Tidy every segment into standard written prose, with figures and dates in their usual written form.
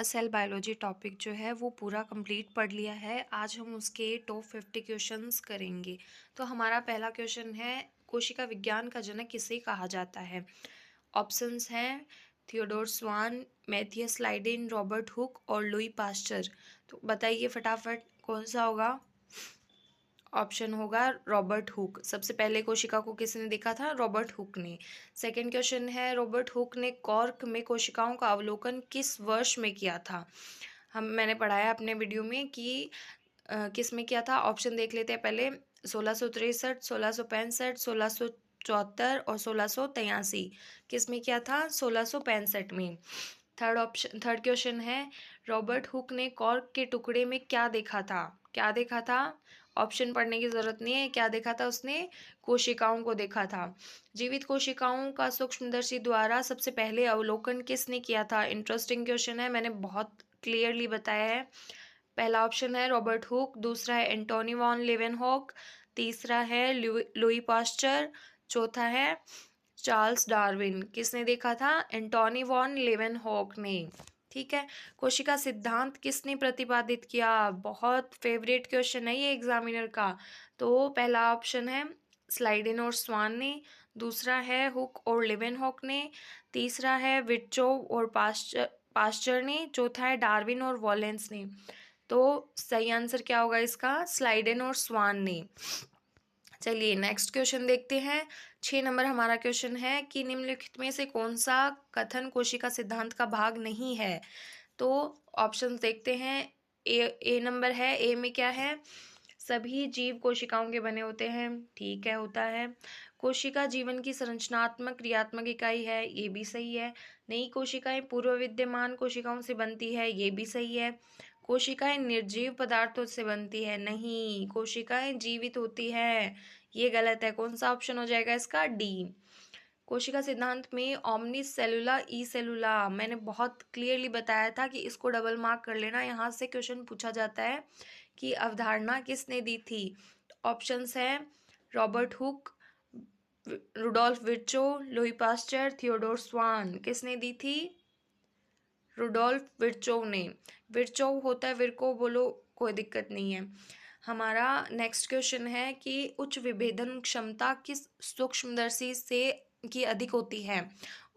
Cell biology topic जो है वो पूरा कंप्लीट पढ़ लिया है। आज हम उसके टॉप 50 क्वेश्चंस करेंगे। तो हमारा पहला क्वेश्चन है, कोशिका विज्ञान का जनक किसे कहा जाता है? ऑप्शंस हैं थियोडोर स्वान, मैथियस लाइडेन, रॉबर्ट हुक और लुई पास्चर। तो बताइए फटाफट कौन सा होगा? ऑप्शन होगा रॉबर्ट हुक। सबसे पहले कोशिका को किसने देखा था? रॉबर्ट हुक ने। सेकंड क्वेश्चन है, रॉबर्ट हुक ने कॉर्क में कोशिकाओं का अवलोकन किस वर्ष में किया था? मैंने पढ़ाया अपने वीडियो में कि किस में किया था। ऑप्शन देख लेते हैं पहले। 1663, 1665, 1674 और 1683। किस में किया था? 1665 में। थर्ड क्वेश्चन है, रॉबर्ट हुक ने कॉर्क के टुकड़े में क्या देखा था? क्या देखा था? ऑप्शन पढ़ने की जरूरत नहीं है। क्या देखा था उसने? कोशिकाओं को देखा था। जीवित कोशिकाओं का सूक्ष्मदर्शी द्वारा सबसे पहले अवलोकन किसने किया था? इंटरेस्टिंग क्वेश्चन है, मैंने बहुत क्लियरली बताया है। पहला ऑप्शन है रॉबर्ट हुक, दूसरा है एंटोनी वॉन लेवेनहॉक, तीसरा है लुई पास्चर, चौथा है चार्ल्स डार्विन। किसने देखा था? एंटोनी वॉन लेवेनहॉक ने। ठीक है। कोशिका सिद्धांत किसने प्रतिपादित किया? बहुत फेवरेट क्वेश्चन है ये एग्जामिनर का। तो पहला ऑप्शन है स्लाइडेन और स्वान ने, दूसरा है हुक और लेवेनहॉक ने, तीसरा है विट्चोव और पास्चर ने, चौथा है डार्विन और वॉलेंस ने। तो सही आंसर क्या होगा इसका? स्लाइडेन और स्वान ने। चलिए नेक्स्ट क्वेश्चन देखते हैं। 6 नंबर हमारा क्वेश्चन है कि निम्नलिखित में से कौन सा कथन कोशिका सिद्धांत का भाग नहीं है? तो ऑप्शंस देखते हैं। ए नंबर है, ए में क्या है? सभी जीव कोशिकाओं के बने होते हैं। ठीक है, होता है। कोशिका जीवन की संरचनात्मक क्रियात्मक इकाई है, ये भी सही है। नई कोशिकाएं पूर्व विद्यमान कोशिकाओं से बनती है, ये भी सही है। कोशिकाएं निर्जीव पदार्थों से बनती है, नहीं, कोशिकाएं जीवित होती है, ये गलत है। कौन सा ऑप्शन हो जाएगा इसका? डी। कोशिका सिद्धांत में ओमनी सेलुला ई सेलुला मैंने बहुत क्लियरली बताया था कि इसको डबल मार्क कर लेना, यहाँ से क्वेश्चन पूछा जाता है कि अवधारणा किसने दी थी। ऑप्शंस हैं Robert Hooke, Rudolf Virchow, Louis Pasteur, Theodore Schwann. किसने दी थी? रुडोल्फ विर्चोव ने। विर्चोव होता है, विर्को बोलो, कोई दिक्कत नहीं है। हमारा नेक्स्ट क्वेश्चन है कि उच्च विभेदन क्षमता किस सूक्ष्मदर्शी से की अधिक होती है?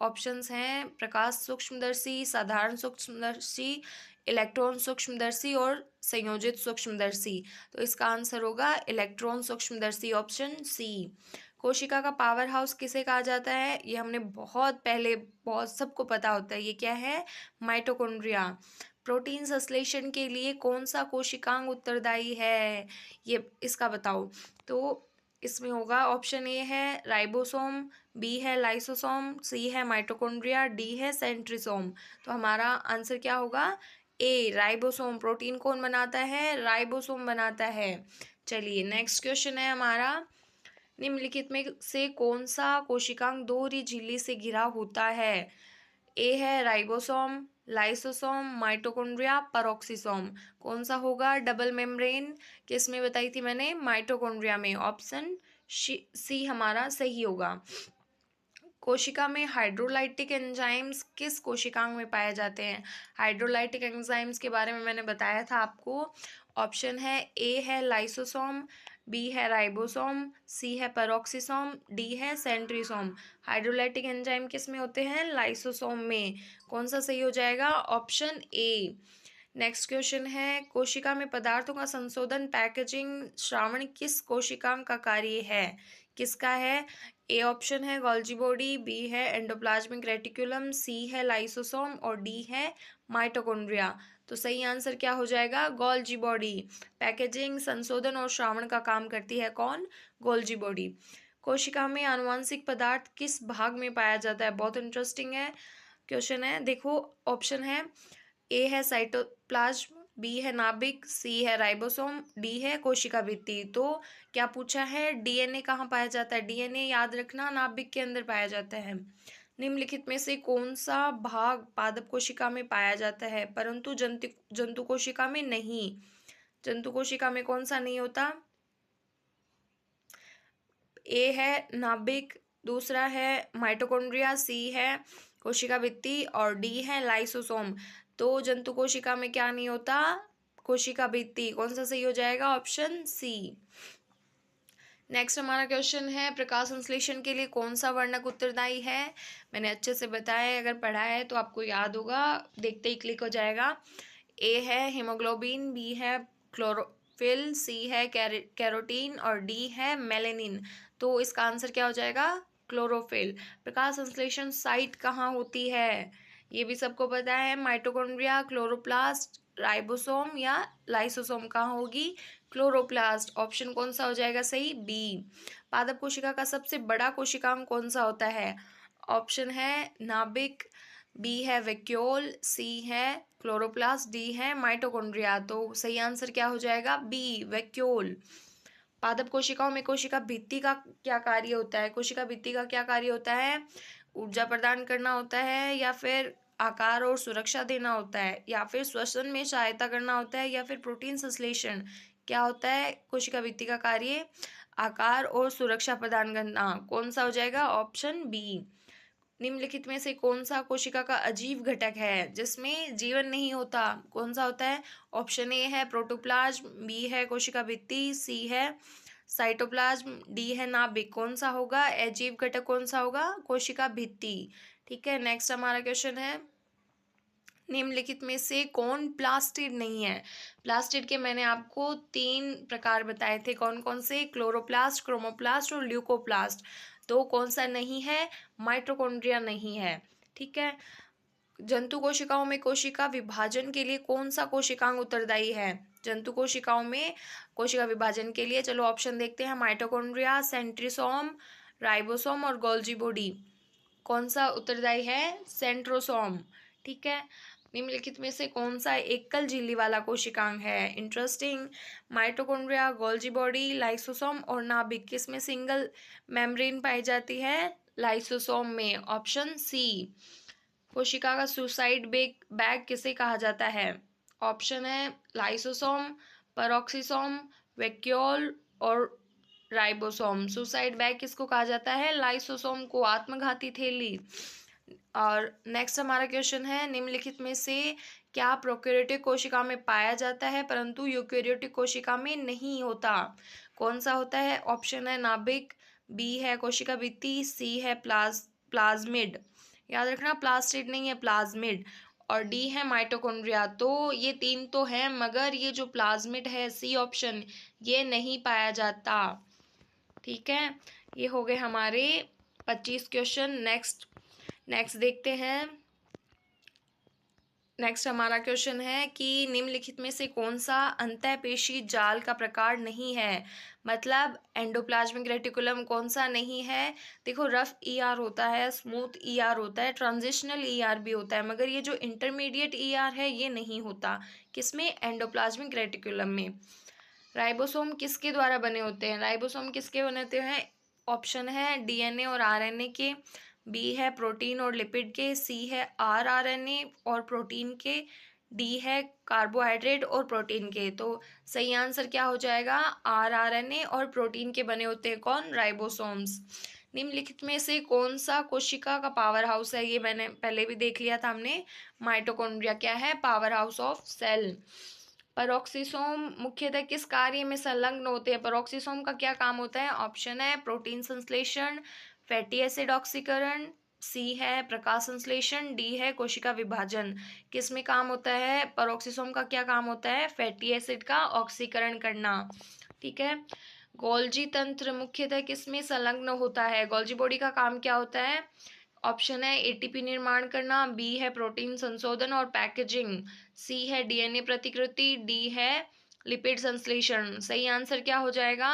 ऑप्शंस हैं प्रकाश सूक्ष्मदर्शी, साधारण सूक्ष्मदर्शी, इलेक्ट्रॉन सूक्ष्मदर्शी और संयोजित सूक्ष्मदर्शी। तो इसका आंसर होगा इलेक्ट्रॉन सूक्ष्मदर्शी, ऑप्शन सी। कोशिका का पावर हाउस किसे कहा जाता है? ये हमने बहुत पहले, बहुत सबको पता होता है, ये क्या है? माइटोकॉन्ड्रिया। प्रोटीन संश्लेषण के लिए कौन सा कोशिकांग उत्तरदायी है? ये इसका बताओ। तो इसमें होगा ऑप्शन ए है राइबोसोम, बी है लाइसोसोम, सी है माइटोकॉन्ड्रिया, डी है सेंट्रिसोम। तो हमारा आंसर क्या होगा? ए, राइबोसोम। प्रोटीन कौन बनाता है? राइबोसोम बनाता है। चलिए नेक्स्ट क्वेश्चन है हमारा, निम्नलिखित में से कौन सा कोशिकांग दोहरी झिल्ली से घिरा होता है? ए है राइबोसोम, लाइसोसोम, माइटोकॉन्ड्रिया, पेरोक्सिसोम। कौन सा होगा? डबल मेम्ब्रेन किस में बताई थी मैंने? माइटोकॉन्ड्रिया में। ऑप्शन सी हमारा सही होगा। कोशिका में हाइड्रोलाइटिक एंजाइम्स किस कोशिकांग में पाए जाते हैं? हाइड्रोलाइटिक एंजाइम्स के बारे में मैंने बताया था आपको। ऑप्शन है ए है लाइसोसोम, बी है राइबोसोम, सी है पेरोक्सिसोम, डी है सेंट्रिसोम। हाइड्रोलाइटिक एंजाइम किस में होते हैं? लाइसोसोम में। कौन सा सही हो जाएगा? Option A. नेक्स्ट क्वेश्चन है, कोशिका में पदार्थों का संशोधन पैकेजिंग श्रावण किस कोशिकांग का कार्य है? किसका है? ए ऑप्शन है गोल्जी बॉडी, बी है एंडोप्लाज्मिक रेटिकुलम, सी है लाइसोसोम और डी है माइटोकॉन्ड्रिया। तो सही आंसर क्या हो जाएगा? Golgi body. पैकेजिंग, संशोधन और श्रावण का काम करती है कौन? Golgi body. कोशिका में आनुवंशिक पदार्थ किस भाग में पाया जाता है? बहुत इंटरेस्टिंग है क्वेश्चन है, देखो। ऑप्शन है ए है साइटोप्लाज्म, बी है नाभिक, सी है राइबोसोम, डी है कोशिका भित्ति। तो क्या पूछा है? डीएनए कहाँ पाया जाता है? डीएनए याद रखना नाभिक के अंदर पाया जाता है। निम्नलिखित में से कौन सा भाग पादप कोशिका में पाया जाता है परंतु जंतु कोशिका में नहीं? जंतु कोशिका में कौन सा नहीं होता? ए है नाभिक, दूसरा है माइटोकॉन्ड्रिया, सी है कोशिका भित्ति और डी है लाइसोसोम। तो जंतु कोशिका में क्या नहीं होता? कोशिका भित्ति। कौन सा सही हो जाएगा? Option C. नेक्स्ट हमारा क्वेश्चन है, प्रकाश संश्लेषण के लिए कौन सा वर्णक उत्तरदायी है? मैंने अच्छे से बताया है, अगर पढ़ा है तो आपको याद होगा, देखते ही क्लिक हो जाएगा। ए है हीमोग्लोबिन, बी है क्लोरोफिल, सी है कैरोटीन और डी है मेलेनिन। तो इसका आंसर क्या हो जाएगा? क्लोरोफिल। प्रकाश संश्लेषण साइट कहाँ होती है? ये भी सबको पता है, माइटोकॉन्ड्रिया, क्लोरोप्लास्ट, राइबोसोम या लाइसोसोम कहाँ होगी? क्लोरोप्लास्ट। ऑप्शन कौन सा हो जाएगा सही? बी। पादप कोशिका का सबसे बड़ा कोशिकांग कौन सा होता है? ऑप्शन है नाभिक, बी है वैक्यूल, सी है क्लोरोप्लास्ट, डी है माइटोकॉन्ड्रिया। तो सही आंसर क्या हो जाएगा? B, vacuole. पादप कोशिकाओं में कोशिका भित्ति का क्या कार्य होता है? कोशिका भित्ति का क्या कार्य होता है? ऊर्जा प्रदान करना होता है, या फिर आकार और सुरक्षा देना होता है, या फिर श्वसन में सहायता करना होता है, या फिर प्रोटीन संश्लेषण? क्या होता है कोशिका भित्ति का कार्य? आकार और सुरक्षा प्रदान करना। कौन सा हो जाएगा? Option B. निम्नलिखित में से कौन सा कोशिका का अजीव घटक है जिसमें जीवन नहीं होता? कौन सा होता है? ऑप्शन ए है प्रोटोप्लाज्म, बी है कोशिका भित्ति, सी है साइटोप्लाज्म, डी है नाभिक। कौन सा होगा? अजीव घटक कौन सा होगा? कोशिका भित्ति। ठीक है, नेक्स्ट हमारा क्वेश्चन है, निम्नलिखित में से कौन प्लास्टिड नहीं है? प्लास्टिड के मैंने आपको 3 प्रकार बताए थे, कौन कौन से? क्लोरोप्लास्ट, क्रोमोप्लास्ट और ल्यूकोप्लास्ट। तो कौन सा नहीं है? माइटोकॉन्ड्रिया नहीं है। ठीक है। जंतु कोशिकाओं में कोशिका विभाजन के लिए कौन सा कोशिकांग उत्तरदायी है? जंतु कोशिकाओं में कोशिका विभाजन के लिए, चलो ऑप्शन देखते हैं, माइटोकॉन्ड्रिया, सेंट्रोसोम, राइबोसोम और गोल्जी बॉडी। कौन सा उत्तरदायी है? सेंट्रोसोम। ठीक है। निम्नलिखित में से कौन सा एकल झिल्ली वाला कोशिकांग है? Interesting. Mitochondria, Golgi body, lysosome और नाभिक, किसमें सिंगल मेम्ब्रेन पाई जाती है? लाइसोसोम में। Option C. कोशिका का सुसाइड बैग किसे कहा जाता है? ऑप्शन है लाइसोसोम, पेरोक्सिसोम, वैक्यूल और राइबोसोम। सुसाइड बैग किसको कहा जाता है? लाइसोसोम को, आत्मघाती थैली। और नेक्स्ट हमारा क्वेश्चन है, निम्नलिखित में से क्या प्रोकैरियोटिक कोशिका में पाया जाता है परंतु यूकेरियोटिक कोशिका में नहीं होता? कौन सा होता है? ऑप्शन है नाभिक, बी है कोशिका भित्ति, सी है प्लाज्मिड। याद रखना, प्लास्टिड नहीं है, प्लाज्मिड। और डी है माइटोकॉन्ड्रिया। तो ये 3 तो है, मगर ये जो प्लाज्मिड है, सी ऑप्शन, ये नहीं पाया जाता। ठीक है, ये हो गए हमारे 25 क्वेश्चन। नेक्स्ट देखते हैं। नेक्स्ट हमारा क्वेश्चन है कि निम्नलिखित में से कौन सा अंतःपेशी जाल का प्रकार नहीं है? मतलब एंडोप्लाज्मिक रेटिकुलम कौन सा नहीं है? देखो, रफ ईआर होता है, स्मूथ ईआर होता है, ट्रांजिशनल ईआर भी होता है, मगर ये जो इंटरमीडिएट ईआर है ये नहीं होता। किसमें? एंडोप्लाज्मिक रेटिकुलम में। राइबोसोम किसके द्वारा बने होते हैं? राइबोसोम किसके बने होते हैं? ऑप्शन है डीएनए और आरएनए के, बी है प्रोटीन और लिपिड के, सी है आरआरएनए और प्रोटीन के, डी है कार्बोहाइड्रेट और प्रोटीन के। तो सही आंसर क्या हो जाएगा? आरआरएनए और प्रोटीन के बने होते हैं कौन? राइबोसोम्स। निम्नलिखित में से कौन सा कोशिका का पावर हाउस है? ये मैंने पहले भी देख लिया था हमने, माइटोकॉन्ड्रिया क्या है? Power house of cell. Peroxisome मुख्यतः किस कार्य में संलग्न होते हैं? पेरोक्सिसोम का क्या काम होता है? ऑप्शन है प्रोटीन संश्लेषण, फैटी एसिड ऑक्सीकरण, सी है प्रकाश संश्लेषण, डी है कोशिका विभाजन। किस में काम होता है? पेरोक्सिसोम का क्या काम होता है? फैटी एसिड का ऑक्सीकरण करना। ठीक है। गोल्जी तंत्र मुख्यतः किस में संलग्न होता है? गोल्जी बॉडी का काम क्या होता है? ऑप्शन है एटीपी निर्माण करना, बी है प्रोटीन संशोधन और पैकेजिंग, सी है डीएनए प्रतिकृति, डी है लिपिड संश्लेषण। सही आंसर क्या हो जाएगा?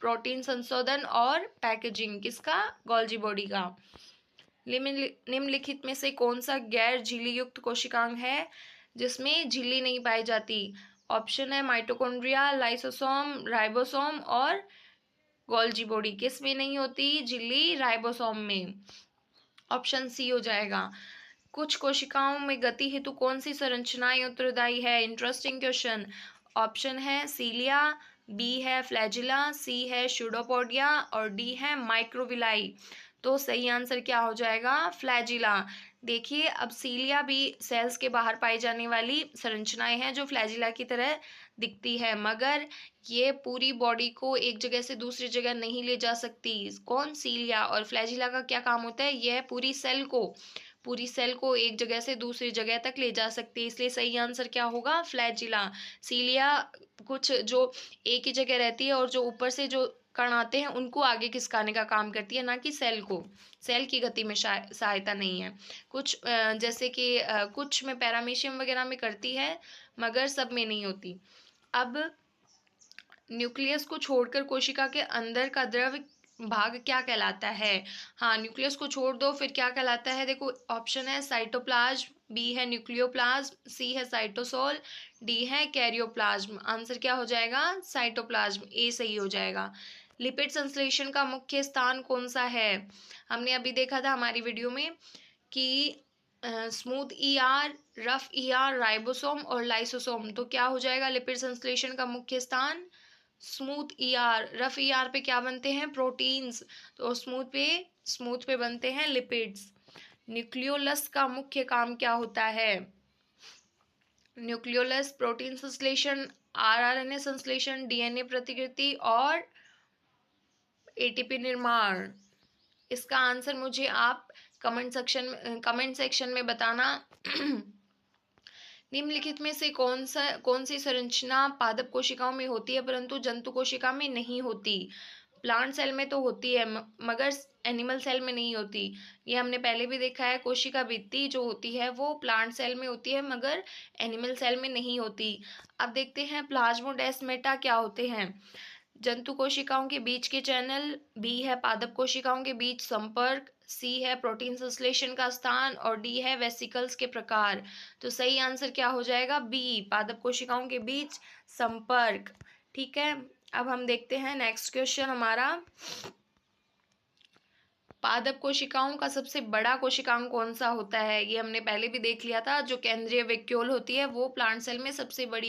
प्रोटीन संशोधन और पैकेजिंग। किसका? गोल्जी बॉडी का। निम्नलिखित में से कौन सा गैर झिल्ली युक्त कोशिकांग है जिसमें झिल्ली नहीं पाई जाती? ऑप्शन है माइटोकॉन्ड्रिया, लाइसोसोम, राइबोसोम और गोल्जी बॉडी। किस में नहीं होती झिल्ली? राइबोसोम में। ऑप्शन सी हो जाएगा। कुछ कोशिकाओं में गति हेतु कौन सी संरचनाएं उत्तरदायी है? Interesting question. ऑप्शन है सीलिया, बी है फ्लैजिला, सी है शूडोपोडिया और डी है माइक्रोविलाई। तो सही आंसर क्या हो जाएगा? फ्लैजिला। देखिए, अब सीलिया भी सेल्स के बाहर पाई जाने वाली संरचनाएं हैं जो फ्लैजिला की तरह दिखती है, मगर ये पूरी बॉडी को एक जगह से दूसरी जगह नहीं ले जा सकती। कौन? सीलिया। और फ्लैजिला का क्या काम होता है? यह पूरी सेल को एक जगह से दूसरी जगह तक ले जा सकती है, इसलिए सही आंसर क्या होगा? फ्लैजिला। सीलिया कुछ जो एक ही जगह रहती है और जो ऊपर से जो कण आते हैं उनको आगे खिसकाने का काम करती है, ना कि सेल को। सेल की गति में सहायता नहीं है। कुछ जैसे कि कुछ में पैरामीशियम वगैरह में करती है, मगर सब में नहीं होती। अब न्यूक्लियस को छोड़कर कोशिका के अंदर का द्रव भाग क्या कहलाता है? हाँ, न्यूक्लियस को छोड़ दो फिर क्या कहलाता है? देखो, ऑप्शन है साइटोप्लाज्म, बी है न्यूक्लियोप्लाज्म, सी है साइटोसोल, डी है कैरियोप्लाज्म। आंसर क्या हो जाएगा? साइटोप्लाज्म, ए सही हो जाएगा। लिपिड संश्लेषण का मुख्य स्थान कौन सा है? हमने अभी देखा था हमारी वीडियो में कि smooth ER, rough ER, ribosome और लाइसोसोम। तो क्या हो जाएगा लिपिड संश्लेषण का मुख्य स्थान? Smooth ER. रफ ईआर पे क्या बनते हैं? प्रोटीन्स। तो स्मूथ पे बनते हैं लिपिड्स। न्यूक्लियोलस का मुख्य काम क्या होता है? न्यूक्लियोलस प्रोटीन संश्लेषण, आरआरएनए संश्लेषण, डीएनए प्रतिकृति और एटीपी निर्माण। इसका आंसर मुझे आप कमेंट सेक्शन में बताना। निम्नलिखित में से कौन सी संरचना पादप कोशिकाओं में होती है परंतु जंतु कोशिका में नहीं होती? प्लांट सेल में तो होती है, मगर एनिमल सेल में नहीं होती। ये हमने पहले भी देखा है। कोशिका भित्ति जो होती है वो प्लांट सेल में होती है, मगर एनिमल सेल में नहीं होती। अब देखते हैं प्लाज्मोडेस्माटा क्या होते हैं। जंतु कोशिकाओं के बीच के चैनल, बी है पादप कोशिकाओं के बीच संपर्क, सी है प्रोटीन संश्लेषण का स्थान और डी है वेसिकल्स के प्रकार। तो सही आंसर क्या हो जाएगा? बी, पादप कोशिकाओं के बीच संपर्क। ठीक है, अब हम देखते हैं नेक्स्ट क्वेश्चन हमारा। पादप कोशिकाओं का सबसे बड़ा कोशिकांग कौन सा होता है? ये हमने पहले भी देख लिया था। जो केंद्रीय वैक्यूल होती है वो प्लांट सेल में सबसे बड़ी